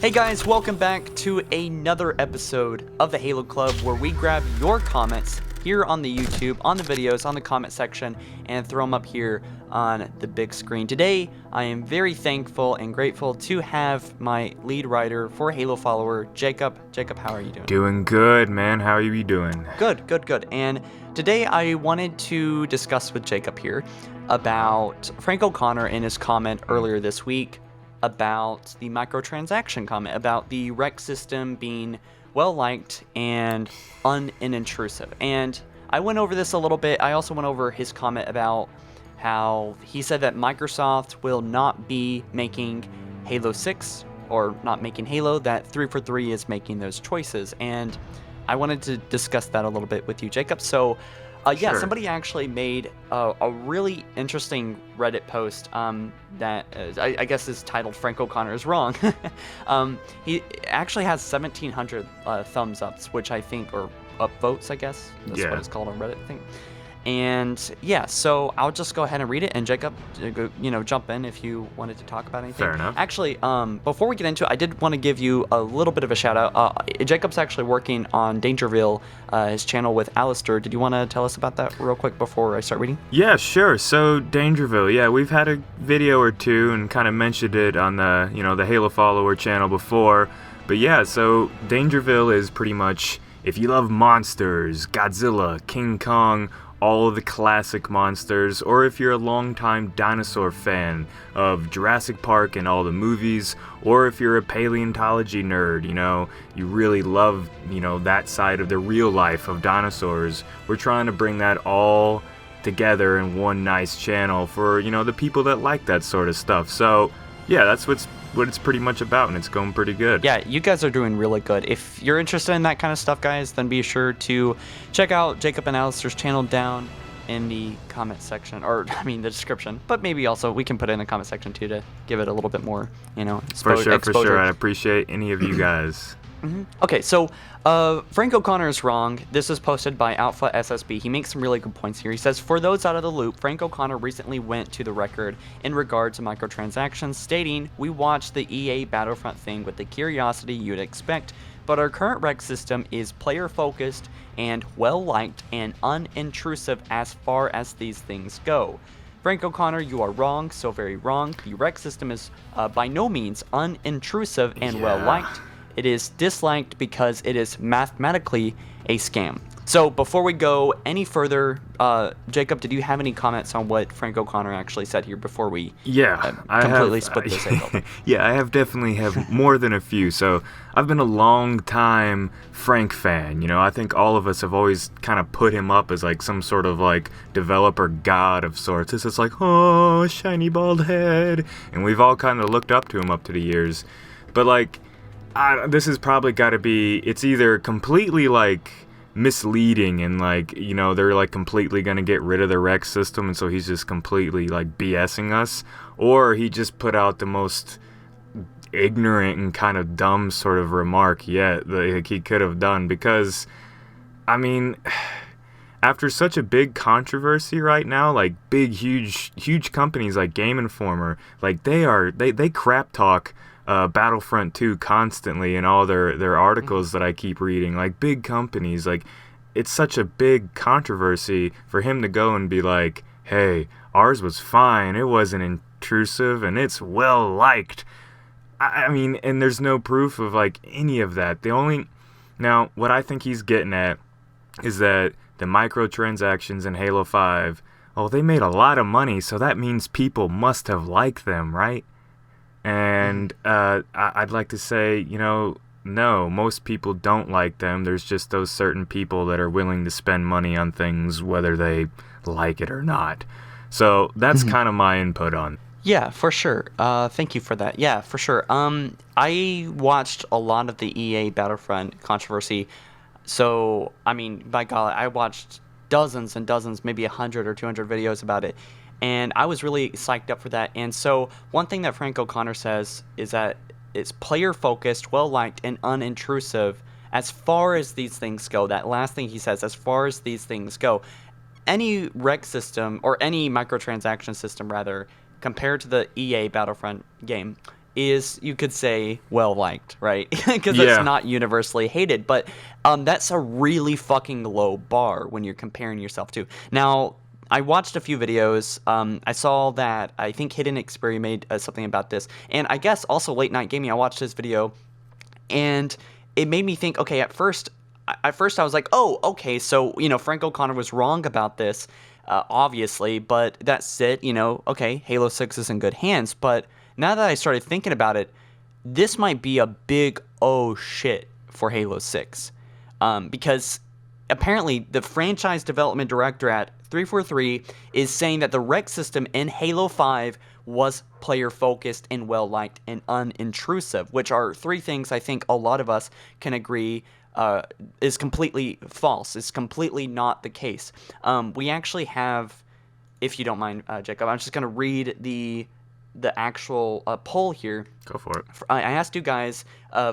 Hey guys, welcome back to another episode of the Halo Club where we grab your comments here on the YouTube, on the videos, on the comment section, and throw them up here on the big screen. Today, I am very thankful and grateful to have my lead writer for HaloFollower, Jacob. Jacob, how are you doing? Doing good, man. How are you doing? Good. And today I wanted to discuss with Jacob here about Frank O'Connor in his comment earlier this week about the microtransaction comment, about the REQ system being well-liked and unintrusive. And I went over this a little bit. I also went over his comment about how he said that Microsoft will not be making Halo 6 or not making Halo, that 343 is making those choices. And I wanted to discuss that a little bit with you, Jacob. So Sure. Somebody actually made a really interesting Reddit post that I guess is titled Frank O'Connor is Wrong. He actually has 1,700 thumbs ups, which I think, or upvotes, I guess. That's what it's called on Reddit, I think. And yeah, so I'll just go ahead and read it, and Jacob, jump in if you wanted to talk about anything. Fair enough. Actually, before we get into it, I did want to give you a little bit of a shout out. Jacob's actually working on DangerVille, his channel with Alistair. Did you want to tell us about that real quick before I start reading? Yeah, sure. So DangerVille, we've had a video or two and kind of mentioned it on the, the HaloFollower channel before. But yeah, so DangerVille is pretty much, if you love monsters, Godzilla, King Kong, all of the classic monsters, or if you're a longtime dinosaur fan of Jurassic Park and all the movies, or if you're a paleontology nerd, you really love, that side of the real life of dinosaurs, we're trying to bring that all together in one nice channel for, the people that like that sort of stuff. So, yeah, that's what it's pretty much about, and it's going pretty good. Yeah, you guys are doing really good. If you're interested in that kind of stuff, guys, then be sure to check out Jacob and Alistair's channel down in the comment section, or the description. But maybe also we can put it in the comment section too to give it a little bit more, exposure. For sure. I appreciate any of you guys. Okay, so Frank O'Connor is wrong. This is posted by Alpha SSB. He makes some really good points here. He says, for those out of the loop, Frank O'Connor recently went to the record in regard to microtransactions, stating, we watched the EA Battlefront thing with the curiosity you'd expect, but our current REQ system is player-focused and well-liked and unintrusive as far as these things go. Frank O'Connor, you are wrong, so very wrong. The REQ system is by no means unintrusive and well-liked. It is disliked because it is mathematically a scam. So before we go any further, Jacob, did you have any comments on what Frank O'Connor actually said here before we completely split this open? Yeah, I have definitely have more than a few. So I've been a long time Frank fan. I think all of us have always kind of put him up as like some sort of like developer god of sorts. It's just like, oh, shiny bald head. And we've all kind of looked up to him up to the years. But like, this has probably got to be, it's either completely like misleading and like, they're like completely going to get rid of the REQ system and so he's just completely like BSing us, or he just put out the most ignorant and kind of dumb sort of remark yet that he could have done, because after such a big controversy right now, like big huge companies like Game Informer, like they crap talk Battlefront 2 constantly in all their articles that I keep reading. Like big companies, like it's such a big controversy for him to go and be like, hey, ours was fine, it wasn't intrusive, and it's well liked. And there's no proof of like any of that. Now what I think he's getting at is that the microtransactions in Halo 5, they made a lot of money, so that means people must have liked them, right? And I'd like to say, no, most people don't like them. There's just those certain people that are willing to spend money on things whether they like it or not. So that's kind of my input on. Yeah, for sure. Thank you for that. Yeah, for sure. I watched a lot of the EA Battlefront controversy. So, by God, I watched dozens and dozens, maybe 100 or 200 videos about it. And I was really psyched up for that. And so one thing that Frank O'Connor says is that it's player-focused, well-liked, and unintrusive as far as these things go. That last thing he says, as far as these things go. Any REQ system, or any microtransaction system rather, compared to the EA Battlefront game, is, you could say, well liked, right? Because Yeah. it's not universally hated, but that's a really fucking low bar when you're comparing yourself to. Now, I watched a few videos. I saw that I think Hidden Xperia made something about this, and I guess also Late Night Gaming. I watched his video, and it made me think. Okay, at first I was like, oh, okay, so Frank O'Connor was wrong about this, obviously, but that's it. Okay, Halo 6 is in good hands, but now that I started thinking about it, this might be a big oh shit for Halo 6. Because apparently the franchise development director at 343 is saying that the rec system in Halo 5 was player-focused and well-liked and unintrusive, which are three things I think a lot of us can agree is completely false. It's completely not the case. We actually have, if you don't mind, Jacob, I'm just going to read the actual poll here. Go for it. I asked you guys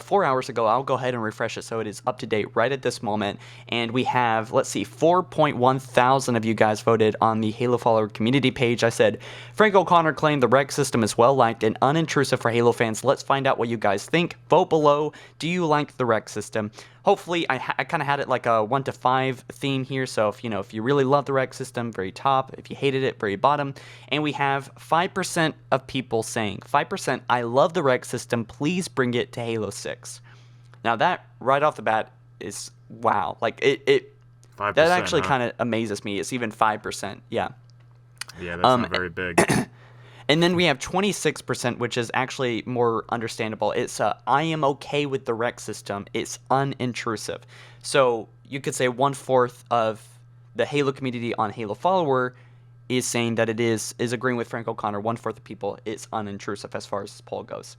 4 hours ago. I'll go ahead and refresh it so it is up to date right at this moment. And we have, let's see, 4.1 thousand of you guys voted on the HaloFollower community page. I said, Frank O'Connor claimed the rec system is well liked and unintrusive for Halo fans. Let's find out what you guys think. Vote below. Do you like the rec system? Hopefully, I kind of had it like a 1 to 5 theme here. So if you really love the rec system, very top. If you hated it, very bottom. And we have 5% of people saying, 5%, I love the rec system. Please bring it to Halo 6. Now that right off the bat is wow. Like it 5%, that actually kind of amazes me. It's even 5%. Yeah. Yeah, that's not very big. And then we have 26%, which is actually more understandable. It's I am okay with the rec system. It's unintrusive. So you could say 1/4 of the Halo community on HaloFollower is saying that it is agreeing with Frank O'Connor. 1/4 of people, it's unintrusive as far as this poll goes.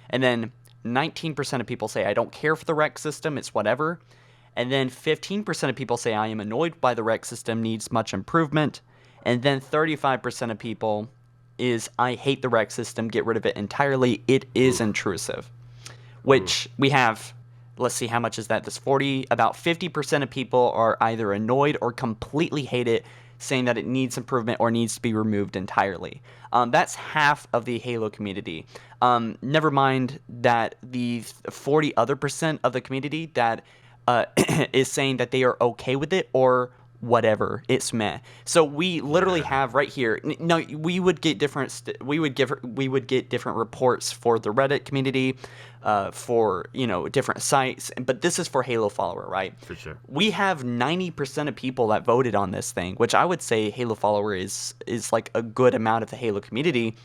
And then 19% of people say I don't care for the rec system. It's whatever. And then 15% of people say I am annoyed by the rec system, needs much improvement. And then 35% of people is I hate the rec system, get rid of it entirely. It is intrusive. Which we have, let's see, how much is that? This 40, about 50% of people are either annoyed or completely hate it, saying that it needs improvement or needs to be removed entirely. That's half of the Halo community. Never mind that the 40 other percent of the community that is saying that they are okay with it or whatever, it's meh. So we literally have right here. No, we would get different. We would get different reports for the Reddit community, for different sites. But this is for HaloFollower, right? For sure. We have 90% of people that voted on this thing, which I would say HaloFollower is like a good amount of the Halo community.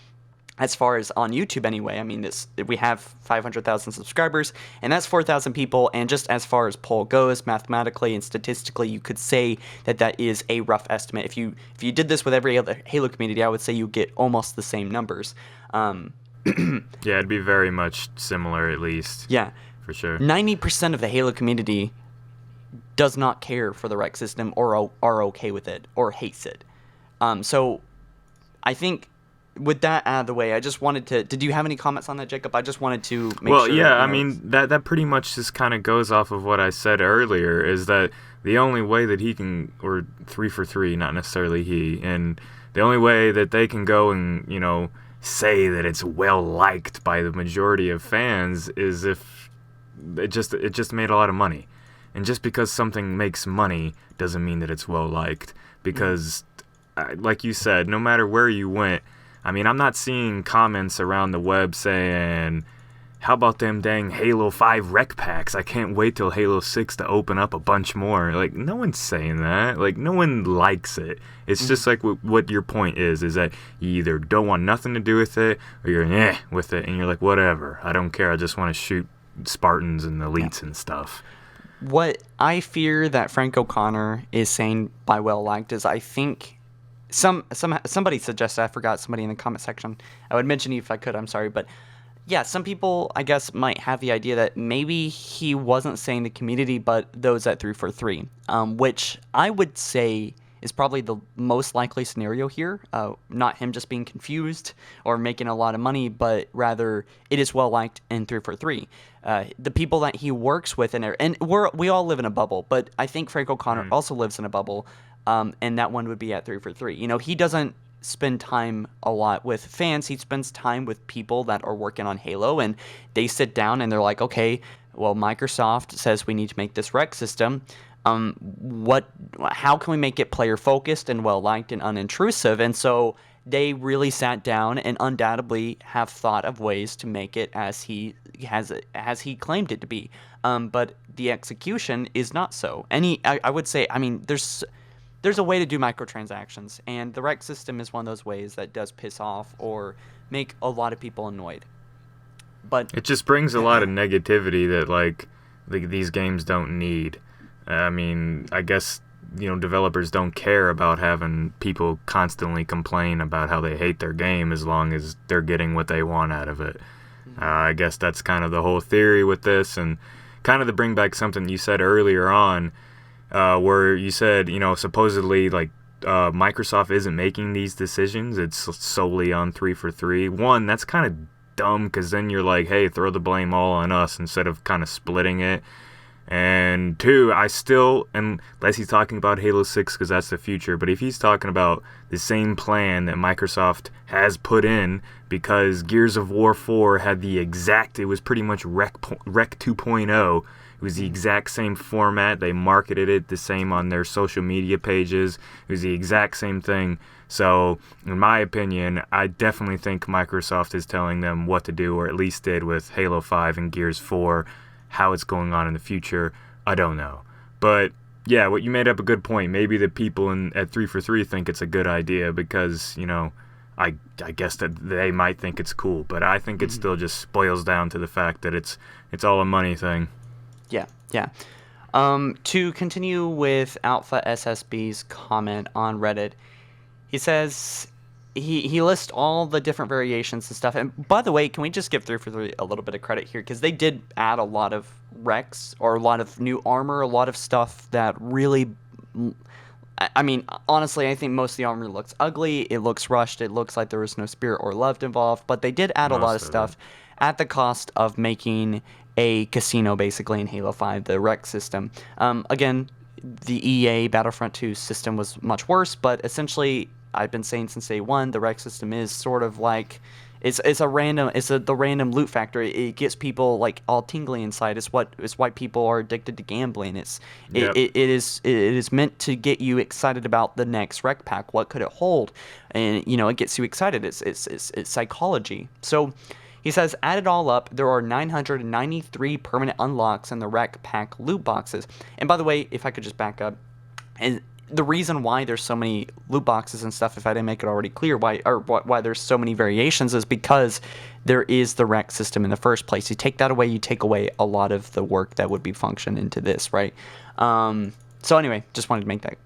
As far as on YouTube anyway, I mean, we have 500,000 subscribers, and that's 4,000 people, and just as far as poll goes, mathematically and statistically, you could say that is a rough estimate. If you did this with every other Halo community, I would say you get almost the same numbers. Yeah, it'd be very much similar at least. Yeah. For sure. 90% of the Halo community does not care for the rec system or are okay with it or hates it. So I think with that out of the way, I just wanted to... Did you have any comments on that, Jacob? I just wanted to make sure... Well, yeah, I mean, that pretty much just kind of goes off of what I said earlier, is that the only way that he can... Or 343, not necessarily he. And the only way that they can go and, say that it's well-liked by the majority of fans is if it just made a lot of money. And just because something makes money doesn't mean that it's well-liked. Because, like you said, no matter where you went... I mean, I'm not seeing comments around the web saying, how about them dang Halo 5 rec packs? I can't wait till Halo 6 to open up a bunch more. Like, no one's saying that. Like, no one likes it. It's just like what your point is that you either don't want nothing to do with it or you're with it. And you're like, whatever. I don't care. I just want to shoot Spartans and elites and stuff. What I fear that Frank O'Connor is saying by well-liked is I think... Somebody suggested, I forgot, somebody in the comment section. I would mention you if I could, I'm sorry. But yeah, some people, I guess, might have the idea that maybe he wasn't saying the community, but those at 343, which I would say is probably the most likely scenario here. Not him just being confused or making a lot of money, but rather it is well-liked in 343. The people that he works with, and we all live in a bubble, but I think Frank O'Connor also lives in a bubble. And that one would be at 343. He doesn't spend time a lot with fans. He spends time with people that are working on Halo, and they sit down and they're like, okay, well, Microsoft says we need to make this rec system. How can we make it player focused and well liked and unintrusive? And so they really sat down and undoubtedly have thought of ways to make it as he claimed it to be. But the execution is not so. I would say, I mean, there's a way to do microtransactions, and the rec system is one of those ways that does piss off or make a lot of people annoyed. But it just brings a lot of negativity that like these games don't need. I mean, I guess, developers don't care about having people constantly complain about how they hate their game as long as they're getting what they want out of it. I guess that's kind of the whole theory with this, and kind of to bring back something you said earlier on, where you said, supposedly like Microsoft isn't making these decisions. It's solely on 343. One, that's kind of dumb, because then you're like, hey, throw the blame all on us instead of kind of splitting it. And two, unless he's talking about Halo 6 because that's the future, but if he's talking about the same plan that Microsoft has put in, because Gears of War 4 had it was pretty much Rec 2.0. It was the exact same format. They marketed it the same on their social media pages. It was the exact same thing. So, in my opinion, I definitely think Microsoft is telling them what to do, or at least did with Halo 5 and Gears 4. How it's going on in the future, I don't know. But yeah, what you made up a good point. Maybe the people at 343 think it's a good idea because, I guess that they might think it's cool, but I think it still just boils down to the fact that it's all a money thing. Yeah. To continue with Alpha SSB's comment on Reddit, he says he lists all the different variations and stuff. And by the way, can we just give 343 a little bit of credit here? Because they did add a lot of recs or a lot of new armor, a lot of stuff that really... I mean, honestly, I think most of the armor looks ugly. It looks rushed. It looks like there was no spirit or love involved. But they did add a lot of stuff at the cost of making a casino, basically, in Halo 5, the rec system. Again, the EA Battlefront 2 system was much worse, but essentially... I've been saying since day one, the rec system is sort of like it's the random loot factor. It gets people like all tingly inside. It's why people are addicted to gambling. It is meant to get you excited about the next rec pack. What could it hold? And it gets you excited. It's psychology. So he says, add it all up, there are 993 permanent unlocks in the rec pack loot boxes. And by the way, if I could just back up, and the reason why there's so many loot boxes and stuff, if I didn't make it already clear, why there's so many variations, is because there is the rec system in the first place. You take that away, you take away a lot of the work that would be functioned into this, right? So anyway, just wanted to make that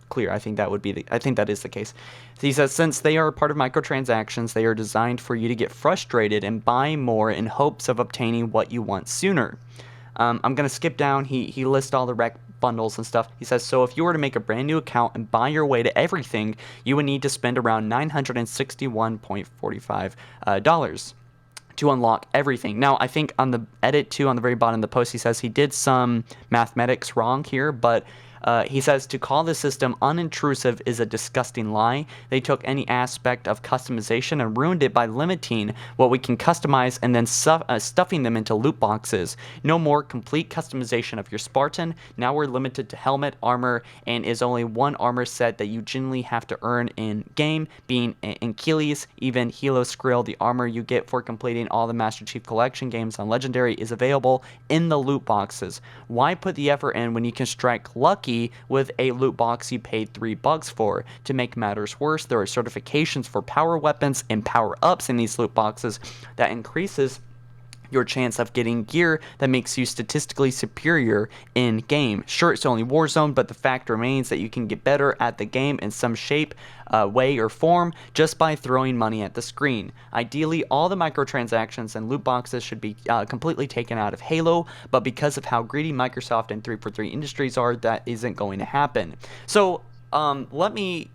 clear. I think that is the case. So he says, since they are part of microtransactions, they are designed for you to get frustrated and buy more in hopes of obtaining what you want sooner. I'm going to skip down. He lists all the rec bundles and stuff. He says, so if you were to make a brand new account and buy your way to everything, you would need to spend around $961.45 to unlock everything. Now, I think on the edit too, on the very bottom of the post, he says he did some mathematics wrong here, but he says to call the system unintrusive is a disgusting lie. They took any aspect of customization and ruined it by limiting what we can customize and then stuffing them into loot boxes. No more complete customization of your Spartan. Now we're limited to helmet, armor, and is only one armor set that you genuinely have to earn in game, being Achilles, even Hilo Skrill. The armor you get for completing all the Master Chief Collection games on Legendary is available in the loot boxes. Why put the effort in when you can strike lucky with a loot box you paid $3 for? To make matters worse, there are certifications for power weapons and power-ups in these loot boxes that increases your chance of getting gear that makes you statistically superior in game. Sure, it's only Warzone, but the fact remains that you can get better at the game in some shape, way, or form just by throwing money at the screen. Ideally, all the microtransactions and loot boxes should be completely taken out of Halo, but because of how greedy Microsoft and 343 Industries are, that isn't going to happen. So, let me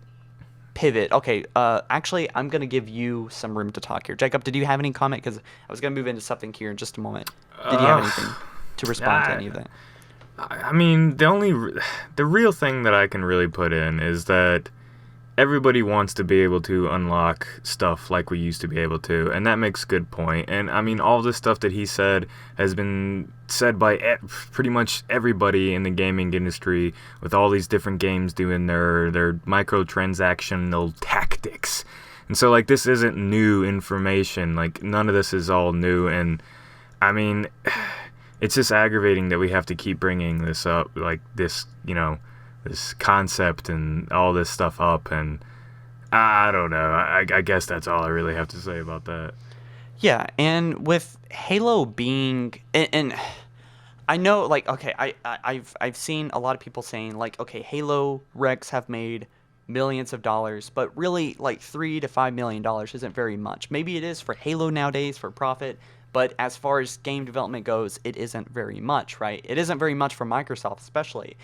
pivot. Okay, actually, I'm going to give you some room to talk here. Jacob, did you have any comment? Because I was going to move into something here in just a moment. Did you have anything to respond to any of that? I mean, the real thing that I can really put in is that everybody wants to be able to unlock stuff like we used to be able to, and that makes good point. And I mean, all this stuff that he said has been said by pretty much everybody in the gaming industry, with all these different games doing their microtransactional tactics. And so, like, this isn't new information. Like, none of this is all new. And I mean, it's just aggravating that we have to keep bringing this up, like this, this concept and all this stuff up. And I don't know. I guess that's all I really have to say about that. Yeah, and with Halo being, and I know, like, okay, I've seen a lot of people saying, like, okay, Halo REQs have made millions of dollars, but really, like, $3 to $5 million isn't very much. Maybe it is for Halo nowadays for profit, but as far as game development goes, it isn't very much, right? It isn't very much for Microsoft, especially.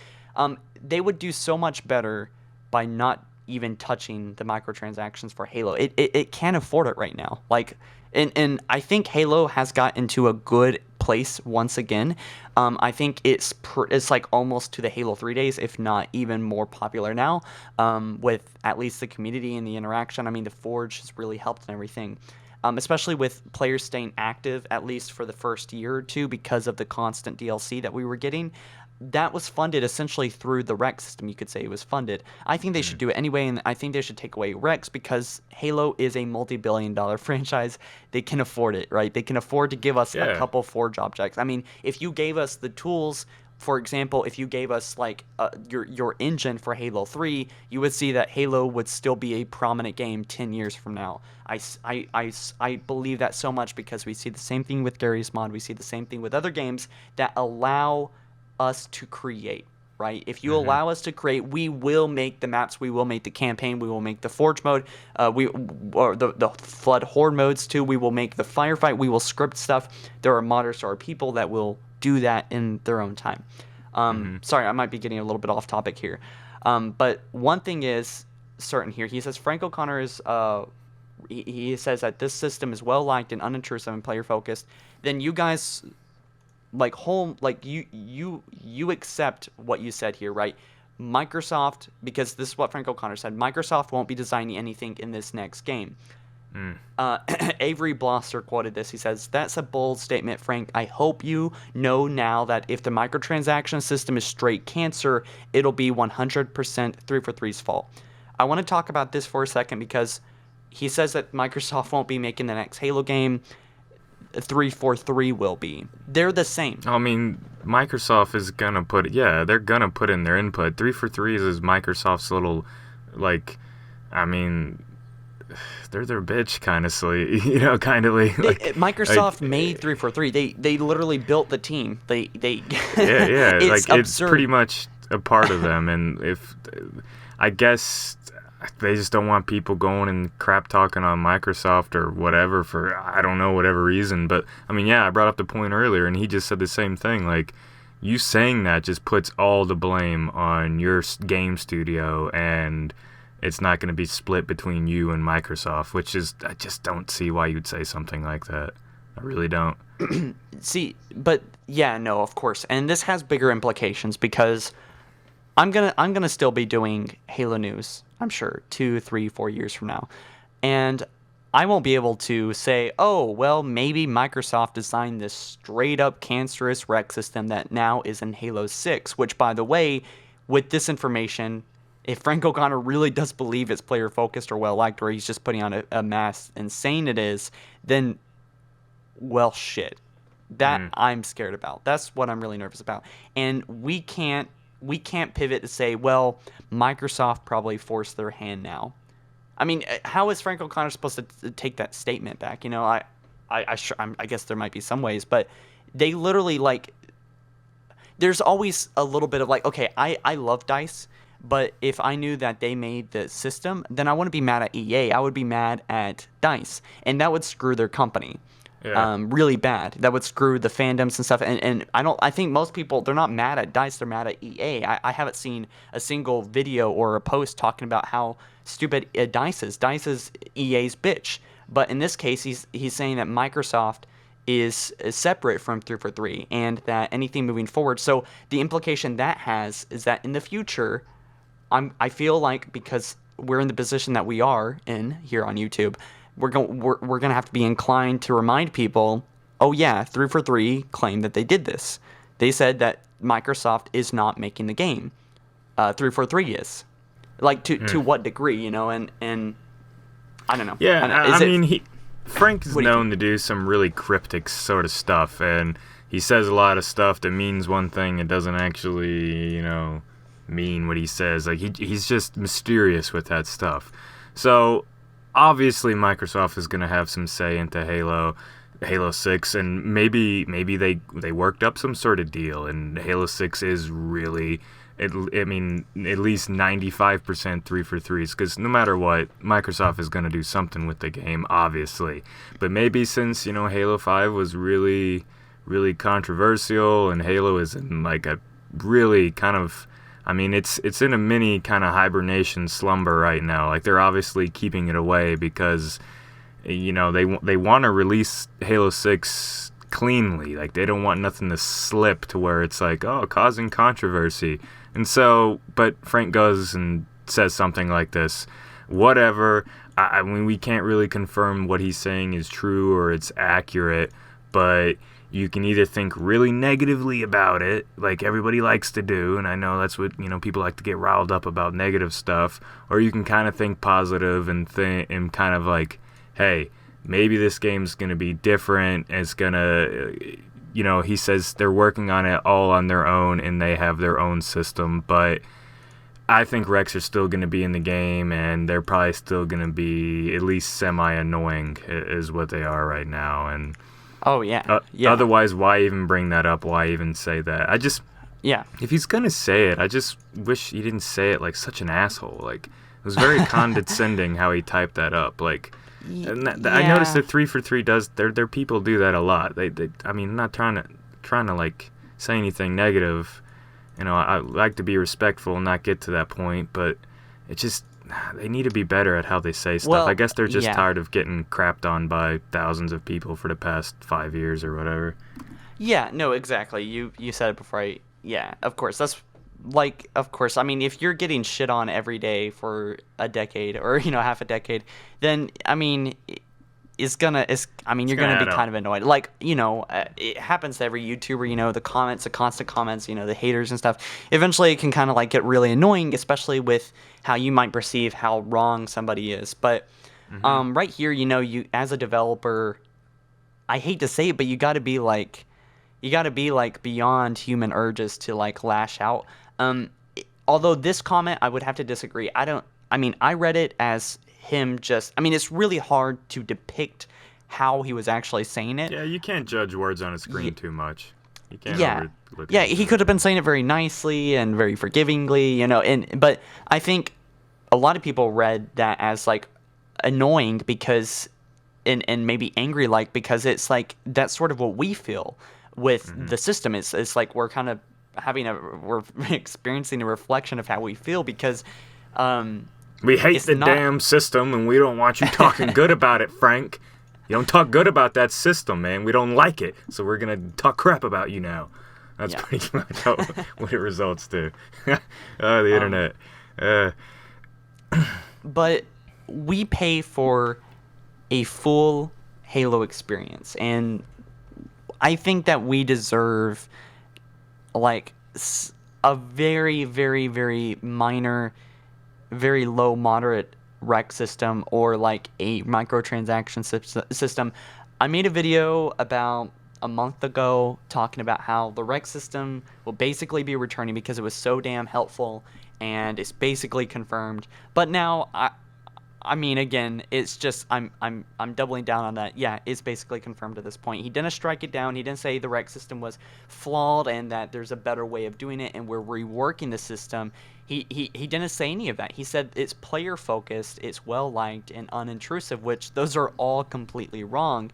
They would do so much better by not even touching the microtransactions for Halo. It can't afford it right now. Like, and I think Halo has got into a good place once again. I think it's like almost to the Halo 3 days, if not even more popular now, with at least the community and the interaction. I mean, the Forge has really helped and everything. Especially with players staying active, at least for the first year or two, because of the constant DLC that we were getting. That was funded essentially through the REQ system, you could say it was funded. I think they should do it anyway, and I think they should take away REQs because Halo is a multi-billion-dollar franchise. They can afford it, right? They can afford to give us a couple Forge objects. I mean, if you gave us the tools, for example, if you gave us like your engine for Halo 3, you would see that Halo would still be a prominent game 10 years from now. I believe that so much because we see the same thing with Darius Mod. We see the same thing with other games that allow us to create, right? If you allow us to create, we will make the maps, we will make the campaign, we will make the Forge mode, or the Flood Horde modes too. We will make the firefight, we will script stuff. There are modders, there are people that will do that in their own time. Sorry, I might be getting a little bit off topic here. But one thing is certain here. He says Frank O'Connor is he says that this system is well liked and unintrusive and player focused. Then you guys you accept what you said here, right? Microsoft, because this is what Frank O'Connor said, Microsoft won't be designing anything in this next game. Avery Blosser quoted this. He says, "That's a bold statement, Frank. I hope you know now that if the microtransaction system is straight cancer, it'll be 100% 343's fault." I want to talk about this for a second because he says that Microsoft won't be making the next Halo game. 343 will be. They're the same. I mean, Microsoft is gonna put it. Yeah, they're gonna put in their input. 343 is Microsoft's little, like, I mean, they're their bitch, kind of silly, Microsoft made 343. They literally built the team. They yeah it's like it's pretty much a part of them. And if I guess they just don't want people going and crap talking on Microsoft or whatever for, I don't know, whatever reason. But I mean, yeah, I brought up the point earlier and he just said the same thing. Like, you saying that just puts all the blame on your game studio, and it's not going to be split between you and Microsoft, which is, I just don't see why you'd say something like that. I really don't. See, but yeah, no, of course. And this has bigger implications because I'm gonna still be doing Halo news, I'm sure, 2, 3, 4 years from now. And I won't be able to say, oh, well, maybe Microsoft designed this straight up cancerous REQ system that now is in Halo 6, which, by the way, with this information, if Frank O'Connor really does believe it's player focused or well liked, or he's just putting on a mask and saying it is, then, well, shit. That I'm scared about. That's what I'm really nervous about. And we can't pivot to say, well, Microsoft probably forced their hand now. I mean, how is Frank O'Connor supposed to take that statement back? You know, I guess there might be some ways, but they literally, like, there's always a little bit of like, okay, I love DICE, but if I knew that they made the system, then I wouldn't be mad at EA. I would be mad at DICE, and that would screw their company. Yeah. Really bad. That would screw the fandoms and stuff. And I think most people, they're not mad at DICE, they're mad at EA. I haven't seen a single video or a post talking about how stupid DICE is. DICE is EA's bitch. But in this case, he's saying that Microsoft is separate from 343 and that anything moving forward. So the implication that has is that in the future, I feel like, because we're in the position that we are in here on YouTube, we're gonna have to be inclined to remind people, oh yeah, 343 claimed that they did this. They said that Microsoft is not making the game. 343 is. Like, to what degree, and I don't know. Yeah, Frank is known to do some really cryptic sort of stuff, and he says a lot of stuff that means one thing and doesn't actually, mean what he says. Like, he's just mysterious with that stuff. So, obviously, Microsoft is going to have some say into Halo 6, and maybe they worked up some sort of deal, and Halo 6 is really, at least 95% 343s, because no matter what, Microsoft is going to do something with the game, obviously. But maybe since, Halo 5 was really, really controversial, and Halo is in like a really kind of, it's in a mini kind of hibernation slumber right now. Like, they're obviously keeping it away because, they want to release Halo 6 cleanly. Like, they don't want nothing to slip to where it's like, oh, causing controversy. And so, but Frank goes and says something like this. Whatever. We can't really confirm what he's saying is true or it's accurate, but you can either think really negatively about it, like everybody likes to do, and I know that's what, people like to get riled up about negative stuff, or you can kind of think positive and kind of like, hey, maybe this game's going to be different, it's going to, he says they're working on it all on their own, and they have their own system, but I think REQs are still going to be in the game, and they're probably still going to be at least semi-annoying, is what they are right now, and... Oh, yeah. Yeah. Otherwise, why even bring that up? Why even say that? If he's going to say it, I just wish he didn't say it like such an asshole. Like, it was very condescending how he typed that up. Like, I noticed that 343 does, their people do that a lot. I'm not trying to like say anything negative. I like to be respectful and not get to that point, but it just... They need to be better at how they say stuff. Well, I guess they're just tired of getting crapped on by thousands of people for the past 5 years or whatever. Yeah, no, exactly. You said it before. Of course. That's like, of course. If you're getting shit on every day for a decade or half a decade, then you're gonna be kind of annoyed. Like, it happens to every YouTuber. The comments, the constant comments, the haters and stuff. Eventually, it can kind of like get really annoying, especially with how you might perceive how wrong somebody is. But right here, you as a developer, I hate to say it, but you got to be like beyond human urges to like lash out. Although this comment, I would have to disagree. I read it as him just... it's really hard to depict how he was actually saying it. Yeah, you can't judge words on a screen too much. You can't overlook it. He could have been saying it very nicely and very forgivingly, but I think a lot of people read that as like annoying because and maybe angry, like, because it's like that's sort of what we feel with the system. It's like we're kind of we're experiencing a reflection of how we feel because we hate the damn system, and we don't want you talking good about it, Frank. You don't talk good about that system, man. We don't like it, so we're going to talk crap about you now. That's pretty much what it results to. The internet. But we pay for a full Halo experience, and I think that we deserve, like, a very, very, very minor... very low, moderate REQ system or like a microtransaction system. I made a video about a month ago talking about how the REQ system will basically be returning because it was so damn helpful and it's basically confirmed. But now again, it's just I'm doubling down on that. Yeah, it's basically confirmed at this point. He didn't strike it down. He didn't say the REQ system was flawed and that there's a better way of doing it and we're reworking the system. He didn't say any of that. He said it's player focused, it's well liked, and unintrusive, which those are all completely wrong.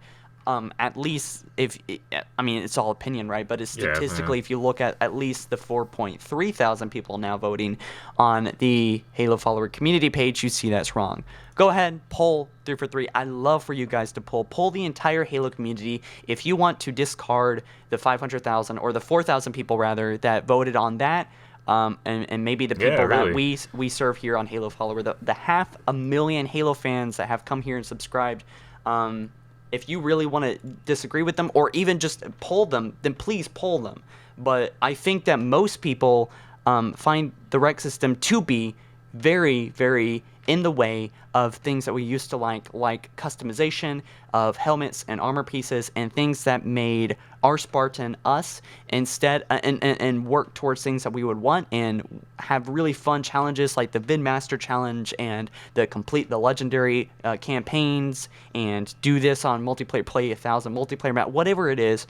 At least it's all opinion, right? But it's statistically, if you look at least the 4.3 thousand people now voting on the HaloFollower community page, you see that's wrong. Go ahead, poll 343. I love for you guys to poll the entire Halo community. If you want to discard the 500,000 or the 4,000 people rather that voted on that, and maybe the people really. that we serve here on HaloFollower, the 500,000 Halo fans that have come here and subscribed. If you really want to disagree with them or even just poll them, then please poll them. But I think that most people find the rec system to be very, very in the way of things that we used to like customization of helmets and armor pieces and things that made our Spartan us instead, and work towards things that we would want and have really fun challenges like the Vidmaster challenge and complete the legendary campaigns and do this on multiplayer, play 1,000 multiplayer map, whatever it is.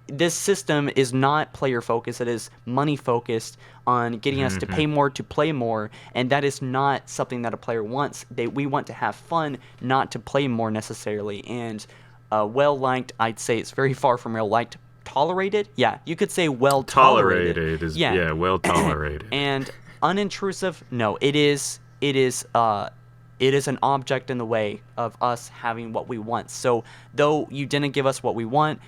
This system is not player focused. It is money focused on getting us to pay more to play more, and that is not something that a player wants. We want to have fun, not to play more necessarily. And well liked, I'd say it's very far from real liked. Tolerated, yeah, you could say well tolerated. Yeah, well tolerated. And unintrusive, no, it is an object in the way of us having what we want. So though you didn't give us what we want,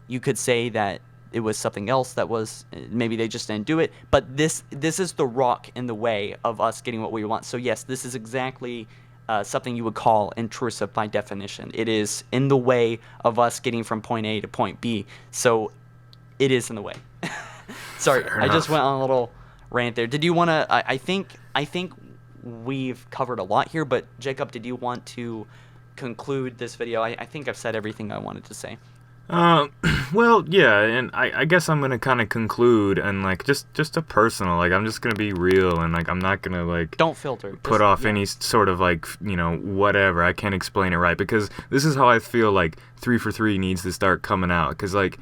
you could say that it was something else that was, maybe they just didn't do it. But this is the rock in the way of us getting what we want. So yes, this is exactly something you would call intrusive by definition. It is in the way of us getting from point A to point B. So it is in the way. Sorry, I just went on a little rant there. Did you want to? I think we've covered a lot here, but Jacob, did you want to conclude this video? I think I've said everything I wanted to say. Well, yeah, and I guess I'm gonna kind of conclude and like just a personal, like I'm just gonna be real and like I'm not gonna like don't filter, put off any sort of like whatever. I can't explain it right because this is how I feel like 3 for 3 needs to start coming out because like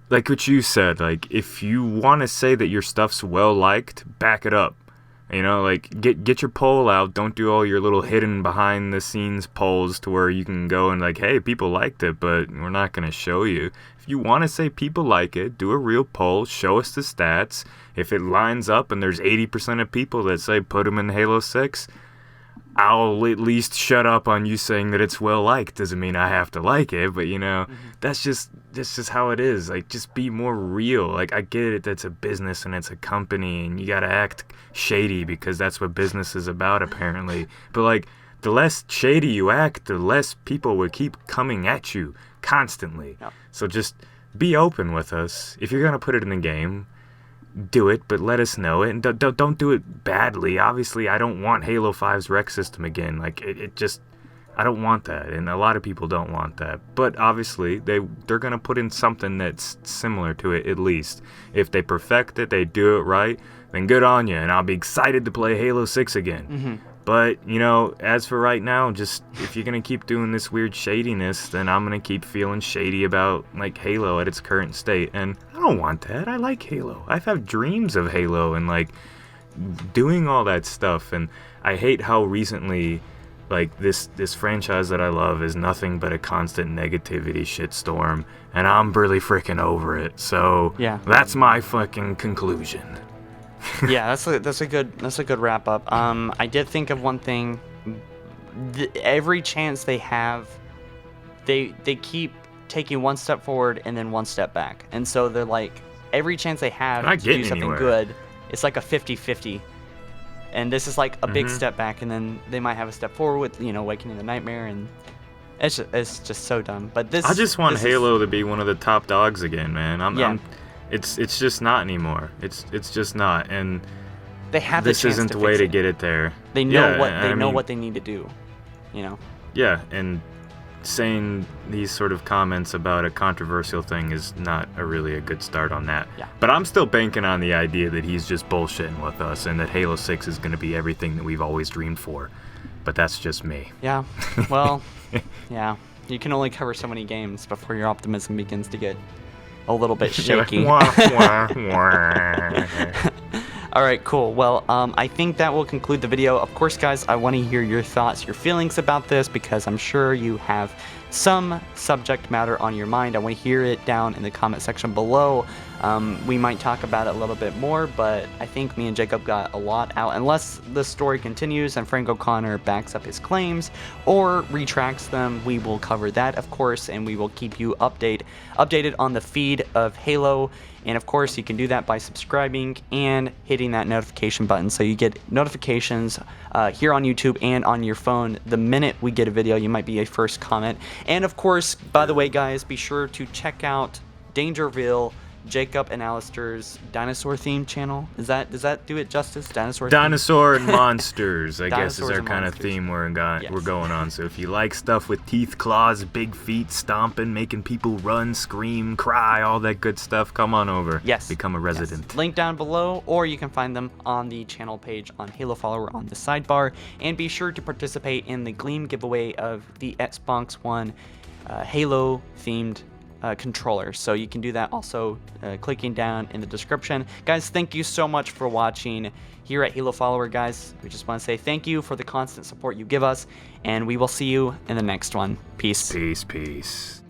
what you said, like if you want to say that your stuff's well liked, back it up. Like get your poll out. Don't do all your little hidden behind the scenes polls to where you can go and like, hey, people liked it, but we're not going to show you. If you want to say people like it, do a real poll, show us the stats. If it lines up and there's 80% of people that say put them in Halo 6, I'll at least shut up on you saying that it's well liked. Doesn't mean I have to like it, but that's just how it is. Like, just be more real. Like, I get it, that's a business and it's a company and you gotta act shady because that's what business is about apparently. But like, the less shady you act, the less people will keep coming at you constantly. Yep. So just be open with us. If you're gonna put it in the game, do it, but let us know it, and don't do it badly. Obviously, I don't want Halo 5's rec system again. Like, it just, I don't want that, and a lot of people don't want that. But obviously, they're gonna put in something that's similar to it at least. If they perfect it, they do it right, then good on you, and I'll be excited to play Halo 6 again. Mm-hmm. But, as for right now, just, if you're going to keep doing this weird shadiness, then I'm going to keep feeling shady about, like, Halo at its current state. And I don't want that. I like Halo. I've had dreams of Halo and, like, doing all that stuff. And I hate how recently, like, this franchise that I love is nothing but a constant negativity shitstorm. And I'm really freaking over it. So, yeah, that's my fucking conclusion. Yeah, that's a good wrap up. I did think of one thing. Every chance they have, they keep taking one step forward and then one step back, and so they're like, every chance they have to do something good, it's like a 50-50. And this is like a big step back, and then they might have a step forward with Awakening the Nightmare, and it's just so dumb. But I just want Halo to be one of the top dogs again, man. It's just not anymore. It's just not, and they have this the chance isn't to the way fix to it. get it there. They know what they need to do, Yeah, and saying these sort of comments about a controversial thing is not really a good start on that. Yeah. But I'm still banking on the idea that he's just bullshitting with us and that Halo 6 is going to be everything that we've always dreamed for. But that's just me. Yeah. Well, yeah. You can only cover so many games before your optimism begins to get a little bit shaky. Wah, wah, wah. All right, cool. Well, I think that will conclude the video. Of course, guys, I want to hear your thoughts, your feelings about this, because I'm sure you have some subject matter on your mind, I want to hear it down in the comment section below. We might talk about it a little bit more, but I think me and Jacob got a lot out. Unless the story continues and Frank O'Connor backs up his claims or retracts them, we will cover that, of course, and we will keep you updated on the feed of Halo. And of course, you can do that by subscribing and hitting that notification button so you get notifications here on YouTube and on your phone the minute we get a video. You might be a first comment. And of course, by the way, guys, be sure to check out DangerVille, Jacob and Alistair's dinosaur themed channel. Does that do it justice? Dinosaur and monsters, I guess, is Dinosaurs our and kind of monsters. theme we're Yes. going on. So if you like stuff with teeth, claws, big feet, stomping, making people run, scream, cry, all that good stuff, come on over. Yes. Become a resident. Yes. Link down below, or you can find them on the channel page on HaloFollower on the sidebar. And be sure to participate in the Gleam giveaway of the Xbox One Halo themed controller. So you can do that also clicking down in the description. Guys, thank you so much for watching here at HaloFollower, guys. We just want to say thank you for the constant support you give us, and we will see you in the next one. Peace. Peace.